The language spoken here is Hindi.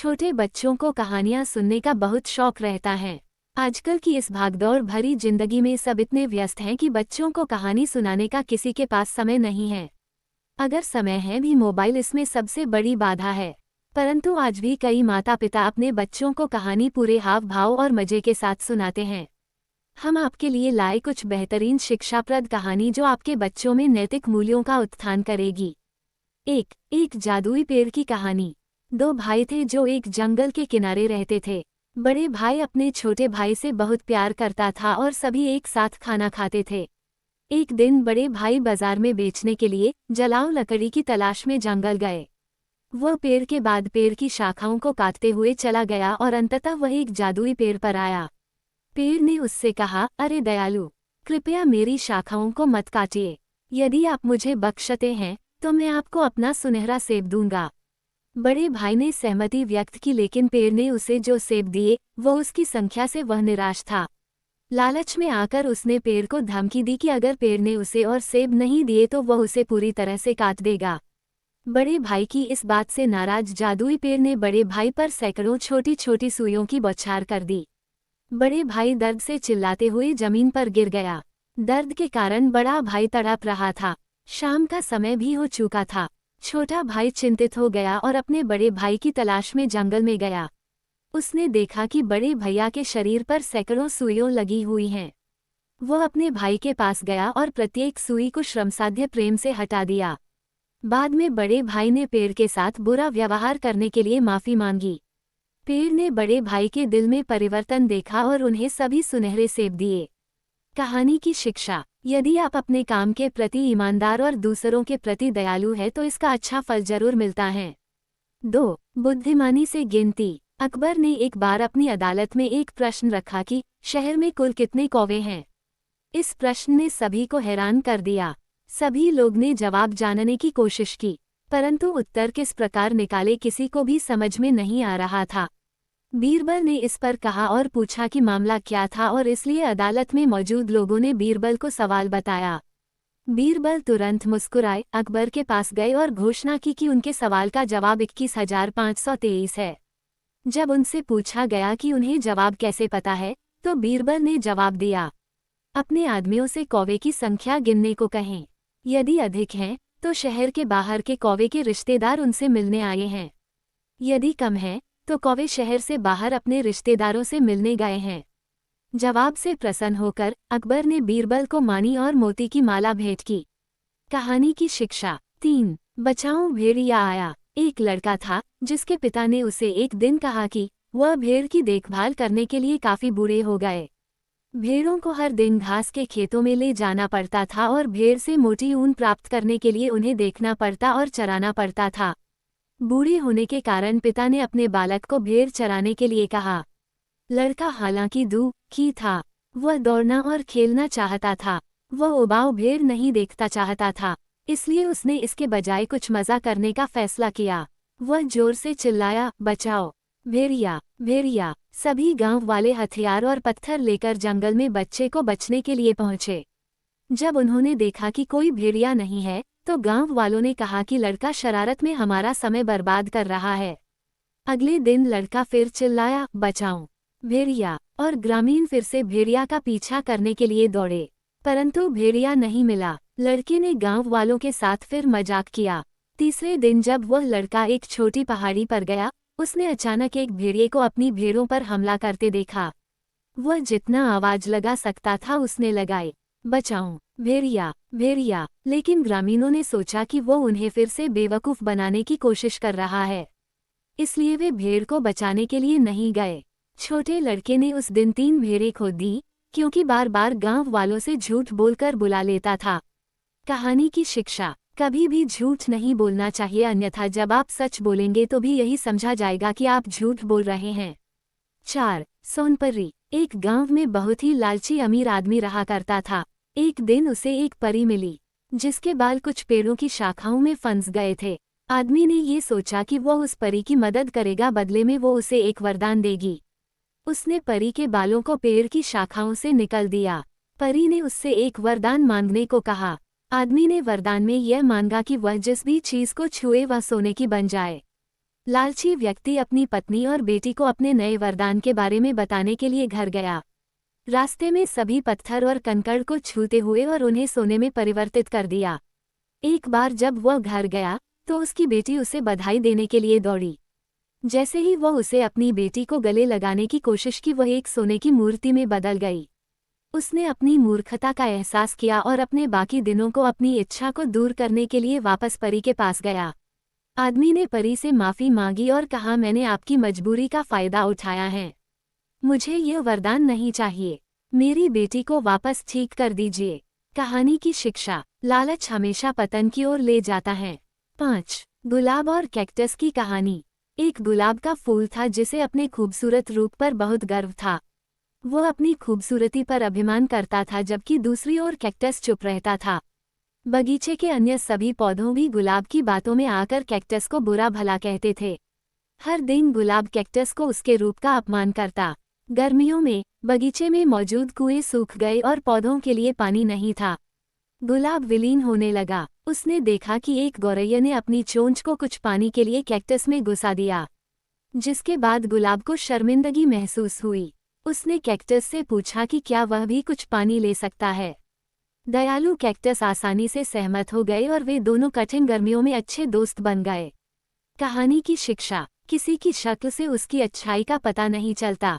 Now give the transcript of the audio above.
छोटे बच्चों को कहानियां सुनने का बहुत शौक रहता है। आजकल की इस भागदौड़ भरी जिंदगी में सब इतने व्यस्त हैं कि बच्चों को कहानी सुनाने का किसी के पास समय नहीं है। अगर समय है भी, मोबाइल इसमें सबसे बड़ी बाधा है। परंतु आज भी कई माता पिता अपने बच्चों को कहानी पूरे हाव भाव और मजे के साथ सुनाते हैं। हम आपके लिए लाए कुछ बेहतरीन शिक्षाप्रद कहानी जो आपके बच्चों में नैतिक मूल्यों का उत्थान करेगी। एक जादुई पेड़ की कहानी। दो भाई थे जो एक जंगल के किनारे रहते थे। बड़े भाई अपने छोटे भाई से बहुत प्यार करता था और सभी एक साथ खाना खाते थे। एक दिन बड़े भाई बाजार में बेचने के लिए जलाऊ लकड़ी की तलाश में जंगल गए। वह पेड़ के बाद पेड़ की शाखाओं को काटते हुए चला गया और अंततः वह एक जादुई पेड़ पर आया। पेड़ ने उससे कहा, अरे दयालु, कृपया मेरी शाखाओं को मत काटिए। यदि आप मुझे बख्शते हैं तो मैं आपको अपना सुनहरा सेब दूंगा। बड़े भाई ने सहमति व्यक्त की, लेकिन पेड़ ने उसे जो सेब दिए वो उसकी संख्या से वह निराश था। लालच में आकर उसने पेड़ को धमकी दी कि अगर पेड़ ने उसे और सेब नहीं दिए तो वह उसे पूरी तरह से काट देगा। बड़े भाई की इस बात से नाराज जादुई पेड़ ने बड़े भाई पर सैकड़ों छोटी छोटी सुइयों की बौछार कर दी। बड़े भाई दर्द से चिल्लाते हुए जमीन पर गिर गया। दर्द के कारण बड़ा भाई तड़प रहा था। शाम का समय भी हो चुका था। छोटा भाई चिंतित हो गया और अपने बड़े भाई की तलाश में जंगल में गया। उसने देखा कि बड़े भैया के शरीर पर सैकड़ों सुइयां लगी हुई हैं। वह अपने भाई के पास गया और प्रत्येक सुई को श्रमसाध्य प्रेम से हटा दिया। बाद में बड़े भाई ने पेड़ के साथ बुरा व्यवहार करने के लिए माफी मांगी। पेड़ ने बड़े भाई के दिल में परिवर्तन देखा और उन्हें सभी सुनहरे सेब दिए। कहानी की शिक्षा। यदि आप अपने काम के प्रति ईमानदार और दूसरों के प्रति दयालु हैं तो इसका अच्छा फल जरूर मिलता है। 2. बुद्धिमानी से गिनती। अकबर ने एक बार अपनी अदालत में एक प्रश्न रखा कि शहर में कुल कितने कौवे हैं। इस प्रश्न ने सभी को हैरान कर दिया। सभी लोग ने जवाब जानने की कोशिश की, परंतु उत्तर किस प्रकार निकाले किसी को भी समझ में नहीं आ रहा था। बीरबल ने इस पर कहा और पूछा कि मामला क्या था, और इसलिए अदालत में मौजूद लोगों ने बीरबल को सवाल बताया। बीरबल तुरंत मुस्कुराए, अकबर के पास गए और घोषणा की कि उनके सवाल का जवाब 21,523 है। जब उनसे पूछा गया कि उन्हें जवाब कैसे पता है, तो बीरबल ने जवाब दिया, अपने आदमियों से कौवे की संख्या गिनने को कहें। यदि अधिक हैं तो शहर के बाहर के कौवे के रिश्तेदार उनसे मिलने आए हैं। यदि कम है तो कौवे शहर से बाहर अपने रिश्तेदारों से मिलने गए हैं। जवाब से प्रसन्न होकर अकबर ने बीरबल को मानी और मोती की माला भेंट की। कहानी की शिक्षा। 3. बचाओ भेड़िया आया। एक लड़का था जिसके पिता ने उसे एक दिन कहा कि वह भेड़ की देखभाल करने के लिए काफी बूढ़े हो गए। भेड़ों को हर दिन घास के खेतों में ले जाना पड़ता था और भेड़ से मोटी ऊन प्राप्त करने के लिए उन्हें देखना पड़ता और चराना पड़ता था। बूढ़े होने के कारण पिता ने अपने बालक को भेड़ चराने के लिए कहा। लड़का हालांकि दुखी था। वह दौड़ना और खेलना चाहता था। वह उबाऊ भेड़ नहीं देखता चाहता था, इसलिए उसने इसके बजाय कुछ मजा करने का फैसला किया। वह जोर से चिल्लाया, बचाओ भेड़िया, भेड़िया। सभी गांव वाले हथियार और पत्थर लेकर जंगल में बच्चे को बचने के लिए पहुंचे। जब उन्होंने देखा कि कोई भेड़िया नहीं है तो गांव वालों ने कहा कि लड़का शरारत में हमारा समय बर्बाद कर रहा है। अगले दिन लड़का फिर चिल्लाया, बचाओ भेड़िया, और ग्रामीण फिर से भेड़िया का पीछा करने के लिए दौड़े, परंतु भेड़िया नहीं मिला। लड़के ने गांव वालों के साथ फिर मजाक किया। तीसरे दिन जब वह लड़का एक छोटी पहाड़ी पर गया, उसने अचानक एक भेड़िए को अपनी भेड़ों पर हमला करते देखा। वह जितना आवाज लगा सकता था उसने लगाई, बचाओ भेड़िया, भेड़िया। लेकिन ग्रामीणों ने सोचा कि वो उन्हें फिर से बेवकूफ बनाने की कोशिश कर रहा है, इसलिए वे भेड़ को बचाने के लिए नहीं गए। छोटे लड़के ने उस दिन 3 भेड़ें खो दी, क्योंकि बार बार गांव वालों से झूठ बोलकर बुला लेता था। कहानी की शिक्षा। कभी भी झूठ नहीं बोलना चाहिए, अन्यथा जब आप सच बोलेंगे तो भी यही समझा जाएगा कि आप झूठ बोल रहे हैं। 4. सोनपरी। एक गांव में बहुत ही लालची अमीर आदमी रहा करता था। एक दिन उसे एक परी मिली जिसके बाल कुछ पेड़ों की शाखाओं में फंस गए थे। आदमी ने ये सोचा कि वह उस परी की मदद करेगा, बदले में वो उसे एक वरदान देगी। उसने परी के बालों को पेड़ की शाखाओं से निकल दिया। परी ने उससे एक वरदान मांगने को कहा। आदमी ने वरदान में यह मांगा कि वह जिस भी चीज को छुए वह सोने की बन जाए। लालची व्यक्ति अपनी पत्नी और बेटी को अपने नए वरदान के बारे में बताने के लिए घर गया। रास्ते में सभी पत्थर और कंकड़ को छूते हुए और उन्हें सोने में परिवर्तित कर दिया। एक बार जब वह घर गया तो उसकी बेटी उसे बधाई देने के लिए दौड़ी। जैसे ही वह उसे अपनी बेटी को गले लगाने की कोशिश की, वह एक सोने की मूर्ति में बदल गई। उसने अपनी मूर्खता का एहसास किया और अपने बाकी दिनों को अपनी इच्छा को दूर करने के लिए वापस परी के पास गया। आदमी ने परी से माफ़ी मांगी और कहा, मैंने आपकी मजबूरी का फ़ायदा उठाया है, मुझे यह वरदान नहीं चाहिए, मेरी बेटी को वापस ठीक कर दीजिए। कहानी की शिक्षा, लालच हमेशा पतन की ओर ले जाता है। 5. गुलाब और कैक्टस की कहानी। एक गुलाब का फूल था जिसे अपने खूबसूरत रूप पर बहुत गर्व था। वह अपनी खूबसूरती पर अभिमान करता था, जबकि दूसरी ओर कैक्टस चुप रहता था। बगीचे के अन्य सभी पौधों भी गुलाब की बातों में आकर कैक्टस को बुरा भला कहते थे। हर दिन गुलाब कैक्टस को उसके रूप का अपमान करता। गर्मियों में बगीचे में मौजूद कुएं सूख गए और पौधों के लिए पानी नहीं था। गुलाब विलीन होने लगा। उसने देखा कि एक गौरैया ने अपनी चोंच को कुछ पानी के लिए कैक्टस में घुसा दिया, जिसके बाद गुलाब को शर्मिंदगी महसूस हुई। उसने कैक्टस से पूछा कि क्या वह भी कुछ पानी ले सकता है। दयालु कैक्टस आसानी से सहमत हो गए और वे दोनों कठिन गर्मियों में अच्छे दोस्त बन गए। कहानी की शिक्षा, किसी की शक्ल से उसकी अच्छाई का पता नहीं चलता।